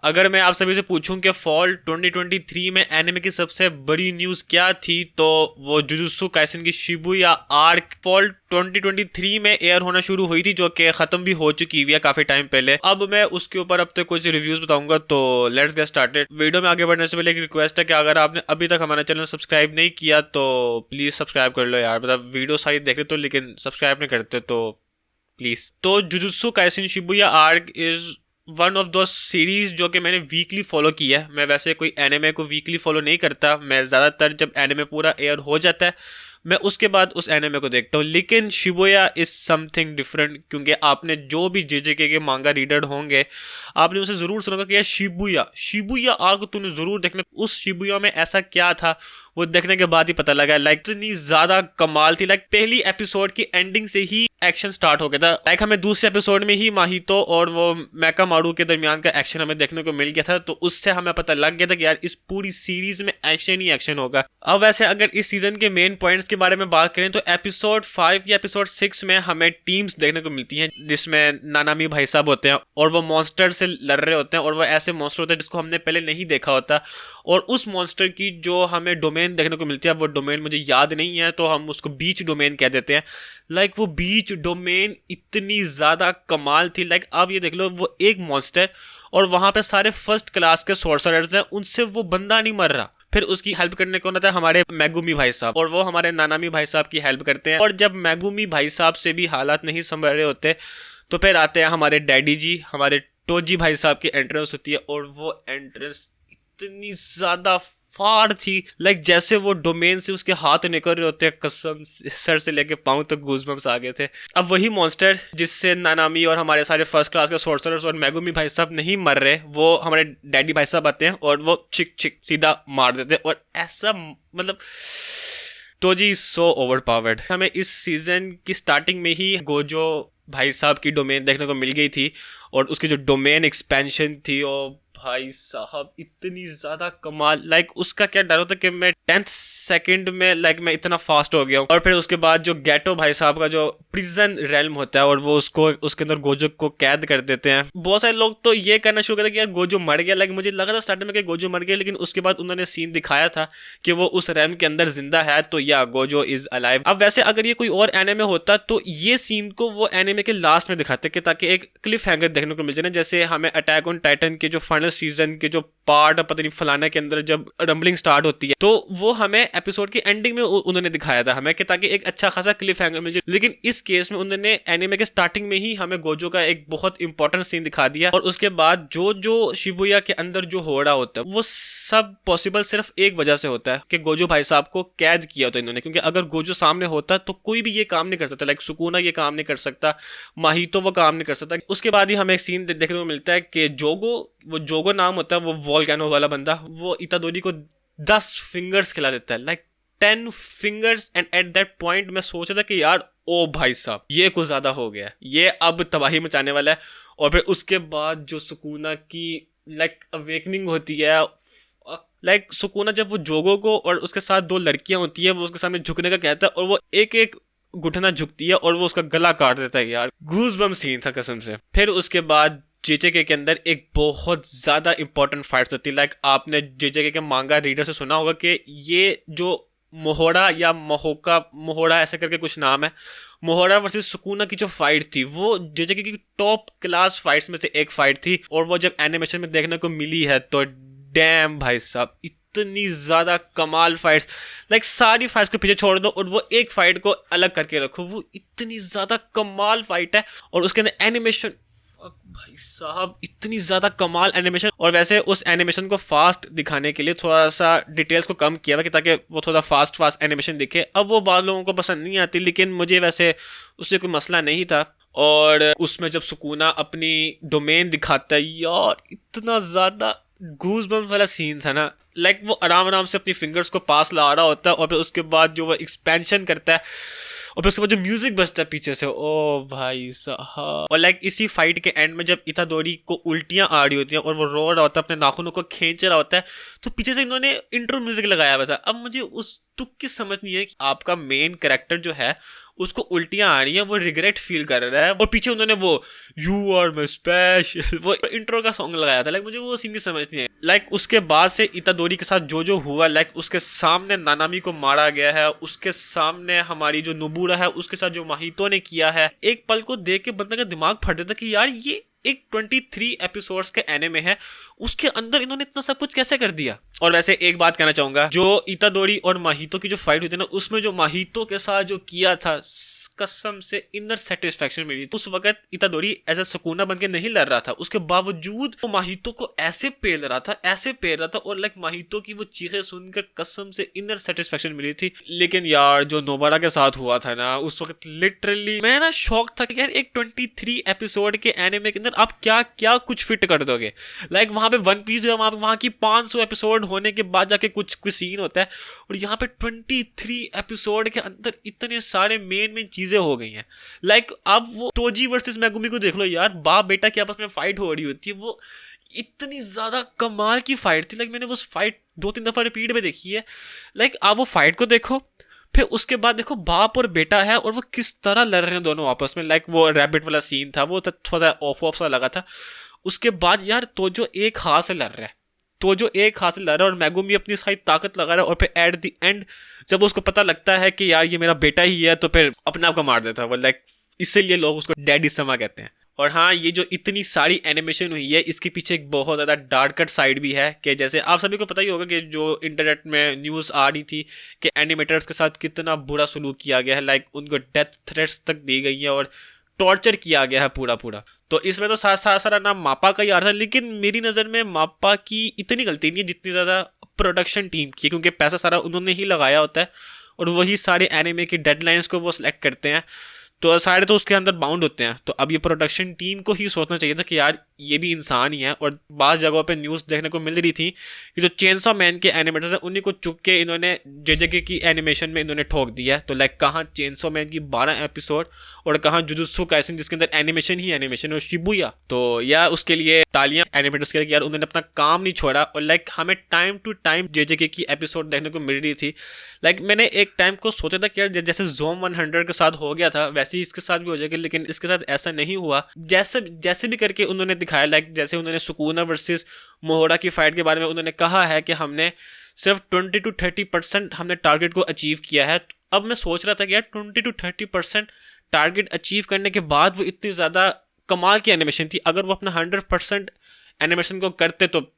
अगर मैं आप सभी से पूछूं कि फॉल 2023 में एनिमे की सबसे बड़ी न्यूज़ क्या थी, तो वो जुजुत्सु काइसेन की शिबुया आर्क फॉल 2023 में एयर होना शुरू हुई थी, जो कि ख़त्म भी हो चुकी हुई है काफ़ी टाइम पहले। अब मैं उसके ऊपर अब तक कुछ रिव्यूज़ बताऊंगा, तो लेट्स गेट स्टार्टेड। वीडियो में आगे बढ़ने से पहले एक रिक्वेस्ट है कि अगर आपने अभी तक हमारा चैनल सब्सक्राइब नहीं किया तो प्लीज़ सब्सक्राइब कर लो यार। मतलब वीडियो सारी देख रहे तो लेकिन सब्सक्राइब नहीं करते तो प्लीज़। तो jujutsu Kaisen Shibuya arc is one of दो सीरीज जो कि मैंने वीकली फॉलो की है। मैं वैसे कोई एनिमे को वीकली फॉलो नहीं करता, मैं ज़्यादातर जब एनिमे पूरा एयर हो जाता है मैं उसके बाद उस एनिमे को देखता हूँ। लेकिन शिबुया इज़ समथिंग डिफरेंट, क्योंकि आपने जो भी जेजेके के मांगा रीडर होंगे आपने उसे ज़रूर सुना होगा कि यार शिबुया शिबुया आग तूने ज़रूर देखना। उस शिबुया में ऐसा क्या था वो देखने के बाद ही पता लगा। लाइक इतनी ज़्यादा कमाल थी। लाइक पहली एपिसोड की एंडिंग से ही एक्शन स्टार्ट हो गया था। लाइक हमें दूसरे एपिसोड में ही माहितो और वो मेकामारू के दरमियान का एक्शन हमें देखने को मिल गया था, तो उससे हमें पता लग गया था कि यार इस पूरी सीरीज में एक्शन ही एक्शन होगा। अब वैसे अगर इस सीजन के मेन पॉइंट्स के बारे में बात करें तो एपिसोड 5 या एपिसोड 6 में हमें टीम्स देखने को मिलती हैं, जिसमें नानामी भाई साहब होते हैं और वो मॉन्स्टर से लड़ रहे होते हैं, और वो ऐसे मॉन्स्टर होते हैं जिसको हमने पहले नहीं देखा होता। और उस मॉन्स्टर की जो हमें डोमेन देखने को मिलती है, वो डोमेन मुझे याद नहीं है, तो हम उसको बीच डोमेन कह देते हैं। लाइक वो बीच डोमेन इतनी ज़्यादा कमाल थी। लाइक आप ये देख लो, वो एक मॉन्स्टर और वहाँ पे सारे फर्स्ट क्लास के सोर्सरर्स हैं, उनसे वो बंदा नहीं मर रहा। फिर उसकी हेल्प करने को आता है हमारे मैगुमी भाई साहब, और वो हमारे नानामी भाई साहब की हेल्प करते हैं। और जब मैगुमी भाई साहब से भी हालात नहीं संभल रहे होते तो फिर आते हैं हमारे डैडी जी, हमारे टोजी भाई साहब की एंट्रेंस होती है, और वो एंट्रेंस इतनी ज़्यादा फाड़ थी। लाइक जैसे वो डोमेन से उसके हाथ निकल रहे होते हैं, कसम सर से लेके पाँव तक गूज़बम्स आ गए थे। अब वही मॉन्स्टर जिससे नानामी और हमारे सारे फर्स्ट क्लास के सोर्सरर्स और मैगुमी भाई साहब नहीं मर रहे, वो हमारे डैडी भाई साहब आते हैं और वो चिक चिक सीधा मार देते हैं। और ऐसा मतलब तो जी सो ओवर पावर्ड। हमें इस सीजन की स्टार्टिंग में ही गोजो भाई साहब की डोमेन देखने को मिल गई थी, और उसकी जो डोमेन एक्सपेंशन थी और भाई साहब इतनी ज़्यादा कमाल। लाइक उसका क्या डर होता कि मैं 10th सेकंड में लाइक मैं इतना फास्ट हो गया हूँ। और फिर उसके बाद जो गेटो भाई साहब का जो प्रिजन रेल्म होता है और वो उसको उसके अंदर गोजो को कैद कर देते हैं। बहुत सारे लोग तो ये करना शुरू करते कि यार गोजो मर गया। लाइक मुझे लगा था स्टार्टिंग में कि गोजो मर गया, लेकिन उसके बाद उन्होंने सीन दिखाया था कि वो उस रेल्म के अंदर जिंदा है, तो या गोजो इज अलाइव। अब वैसे अगर ये कोई और एनिमे होता तो ये सीन को वो एनिमे के लास्ट में दिखाते कि ताकि एक क्लिफ हैंगर देखने को मिल जाए, जैसे हमें अटैक ऑन टाइटन के जो फाइनल सीजन के जो पार्ट पता नहीं फलाने के अंदर जब रंबलिंग स्टार्ट होती है, तो वो हमें एपिसोड की एंडिंग में उन्होंने दिखाया था हमें कि ताकि एक अच्छा खासा क्लिफ हैंगर मिल जाए। लेकिन इस केस में उन्होंने एनिमे के स्टार्टिंग में ही हमें गोजो का एक बहुत इंपॉर्टेंट सीन दिखा दिया, और उसके बाद जो जो शिबुया के अंदर जो हो रहा होता है वो सब पॉसिबल सिर्फ एक वजह से होता है कि गोजो भाई साहब को कैद किया होता है इन्होंने। क्योंकि अगर गोजो सामने होता तो कोई भी ये काम नहीं कर सकता। लाइक सुकुना ये काम नहीं कर सकता, माहितो वो काम नहीं कर सकता। उसके बाद ही हमें एक सीन देखने को मिलता है कि जोगो नाम होता है वो वोल्केनो वाला बंदा, वो इतादोरी को 10 फिंगर्स खिला देता है। Like 10 fingers. And at that point मैं सोच रहा था कि यार ओ भाई साहब ये कुछ ज्यादा हो गया, ये अब तबाही मचाने वाला है। और फिर उसके बाद जो सुकुना की लाइक अवेकनिंग होती है, लाइक सुकुना जब वो जोगो को और उसके साथ 2 लड़कियां होती है वो उसके सामने झुकने का कहता है, और वो एक एक घुटना झुकती है और वो उसका गला काट देता है। यार गूज़बम सीन था कसम से। फिर उसके बाद जेजेके के अंदर एक बहुत ज़्यादा इंपॉर्टेंट फाइट्स होती है। लाइक आपने जेजेके के मांगा रीडर से सुना होगा कि ये जो मोहोड़ा या मोहोड़ा ऐसे करके कुछ नाम है, मोहोड़ा वर्सेस सुकुना की जो फाइट थी वो जेजेके की टॉप क्लास फाइट्स में से एक फाइट थी। और वो जब एनिमेशन में देखने को मिली है तो डैम भाई साहब इतनी ज़्यादा कमाल फाइट्स। लाइक सारी फाइट्स को पीछे छोड़ दो और वो एक फाइट को अलग करके रखो, वो इतनी ज़्यादा कमाल फाइट है। और उसके अंदर एनिमेशन भाई साहब इतनी ज़्यादा कमाल एनिमेशन। और वैसे उस एनिमेशन को फास्ट दिखाने के लिए थोड़ा सा डिटेल्स को कम किया हुआ कि ताकि वो थोड़ा फास्ट एनिमेशन दिखे। अब वो बाद लोगों को पसंद नहीं आती, लेकिन मुझे वैसे उससे कोई मसला नहीं था। और उसमें जब सुकुना अपनी डोमेन दिखाता है यार इतना ज़्यादा गूज़बम्स वाला सीन था ना। लाइक वो आराम आराम से अपनी फिंगर्स को पास ला रहा होता है, और फिर उसके बाद जो वो एक्सपेंशन करता है, और फिर उसके बाद जो म्यूजिक बजता है पीछे से, ओ भाई साहब। और लाइक इसी फाइट के एंड में जब इतादोरी को उल्टियां आ रही होती हैं और वो रो रहा होता है, अपने नाखूनों को खींच रहा होता है, तो पीछे से इन्होंने इंट्रो म्यूजिक लगाया हुआ था। अब मुझे उस तुक की समझ नहीं है कि आपका मेन कैरेक्टर जो है उसको उल्टियां आ रही हैं, वो रिग्रेट फील कर रहा है, और पीछे उन्होंने वो यू आर माई स्पेशल वो इंट्रो का सॉन्ग लगाया था। लाइक मुझे वो सीन समझ नहीं है। लाइक उसके बाद से इतादोरी के साथ जो हुआ, लाइक उसके सामने नानामी को मारा गया है, उसके सामने हमारी जो नोबुरा है उसके साथ जो माहितो ने किया है, एक पल को देख के बंदे का दिमाग फट जाता कि यार ये एक 23 एपिसोड्स के एनिमे है, उसके अंदर इन्होंने इतना सब कुछ कैसे कर दिया। और वैसे एक बात कहना चाहूंगा, जो इतादोरी और माहितो की जो फाइट हुई थी ना, उसमें जो माहितो के साथ जो किया था, कसम से इनर सेटिस्फेक्शन मिली। उस वक्त इतादोरी एज ए सुकूना बन के नहीं लड़ रहा था, उसके बावजूद वो माहितो को ऐसे पेल रहा था, ऐसे पेल रहा था, और लाइक माहितो की वो चीखें सुनकर कसम से इनर सेटिस्फेक्शन मिली थी। लेकिन यार जो नोबारा के साथ हुआ था ना, उस वक्त लिटरली मैं ना शॉक था कि यार एक 23 एपिसोड के एनिमे के अंदर आप क्या क्या कुछ फिट कर दोगे। लाइक वहां पे वन पीस जो है वहां की 500 एपिसोड होने के बाद जाके कुछ सीन होता है, और यहाँ पे 23 एपिसोड के अंदर इतने सारे मेन चीजें हो गई हैं। लाइक अब वो तोजी वर्सेस मेगुमी को देख लो यार, बाप बेटा की आपस में फाइट हो रही होती है, वो इतनी ज्यादा कमाल की फाइट थी। लाइक मैंने वो फाइट 2-3 दफा रिपीट में देखी है। लाइक आप वो फाइट को देखो, फिर उसके बाद देखो बाप और बेटा है और वो किस तरह लड़ रहे हैं दोनों आपस में। लाइक वो रैबिट वाला सीन था, वो थोड़ा सा ऑफ सा लगा था। उसके बाद यार तो जो एक हाथ से लड़ रहा है, तो जो एक हाथ से लड़ रहा है, और मेगुमी अपनी सारी ताकत लगा रहा है, और फिर एट द एंड जब उसको पता लगता है कि यार ये मेरा बेटा ही है, तो फिर अपने आप को मार देता है वो। लाइक इसीलिए लोग उसको डैडी समा कहते हैं। और हाँ, ये जो इतनी सारी एनिमेशन हुई है, इसके पीछे एक बहुत ज़्यादा डार्कर साइड भी है, कि जैसे आप सभी को पता ही होगा कि जो इंटरनेट में न्यूज़ आ रही थी कि एनिमेटर्स के साथ कितना बुरा सलूक किया गया है। लाइक उनको डेथ थ्रेट्स तक दी गई है और टॉर्चर किया गया है पूरा। तो इसमें तो सारा नाम मापा का ही आ रहा था, लेकिन मेरी नज़र में मापा की इतनी गलती नहीं है जितनी ज़्यादा प्रोडक्शन टीम की, क्योंकि पैसा सारा उन्होंने ही लगाया होता है, और वही सारे एनिमे की डेडलाइंस को वो सिलेक्ट करते हैं, तो सारे तो उसके अंदर बाउंड होते हैं। तो अब ये प्रोडक्शन टीम को ही सोचना चाहिए था कि यार ये भी इंसान ही है। और बाज़ जगहों पे न्यूज़ देखने को मिल रही थी कि जो चेनसॉ मैन के एनिमेटर्स हैं उन्हीं को चुप के इन्होंने जेजेके की एनिमेशन में इन्होंने ठोक दिया है। तो लाइक कहाँ चेनसॉ मैन की 12 एपिसोड और कहाँ जुजुत्सु काइसेन जिसके अंदर एनिमेशन ही एनिमेशन और शिबुया। तो यार उसके लिए तालियां एनिमेटर्स के लिए, यार उन्होंने अपना काम नहीं छोड़ा, और लाइक हमें टाइम टू टाइम जेजेके की एपिसोड देखने को मिल रही थी। लाइक मैंने एक टाइम को सोचा था कि यार जैसे ज़ोम 100 के साथ हो गया था वैसे ही इसके साथ भी हो जाएगा, लेकिन इसके साथ ऐसा नहीं हुआ। जैसे भी करके उन्होंने दिखाया, लाइक जैसे उन्होंने सुकुना वर्सेस मोहोरा की फाइट के बारे में उन्होंने कहा है कि हमने सिर्फ 20-30% हमने टारगेट को अचीव किया है। अब मैं सोच रहा था कि यार 20-30% टारगेट अचीव करने के बाद वो इतनी ज़्यादा कमाल की एनिमेशन थी, अगर वो अपना 100% एनिमेशन को करते तो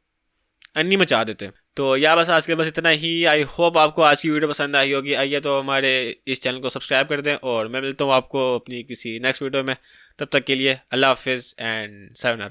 अन्नी मचा देते। तो यार बस आज के बस इतना ही। आई होप आपको आज की वीडियो पसंद आई होगी। आइए तो हमारे इस चैनल को सब्सक्राइब कर दें, और मैं मिलता हूँ आपको अपनी किसी नेक्स्ट वीडियो में। तब तक के लिए अल्लाह हाफिज़ एंड सायोनारा।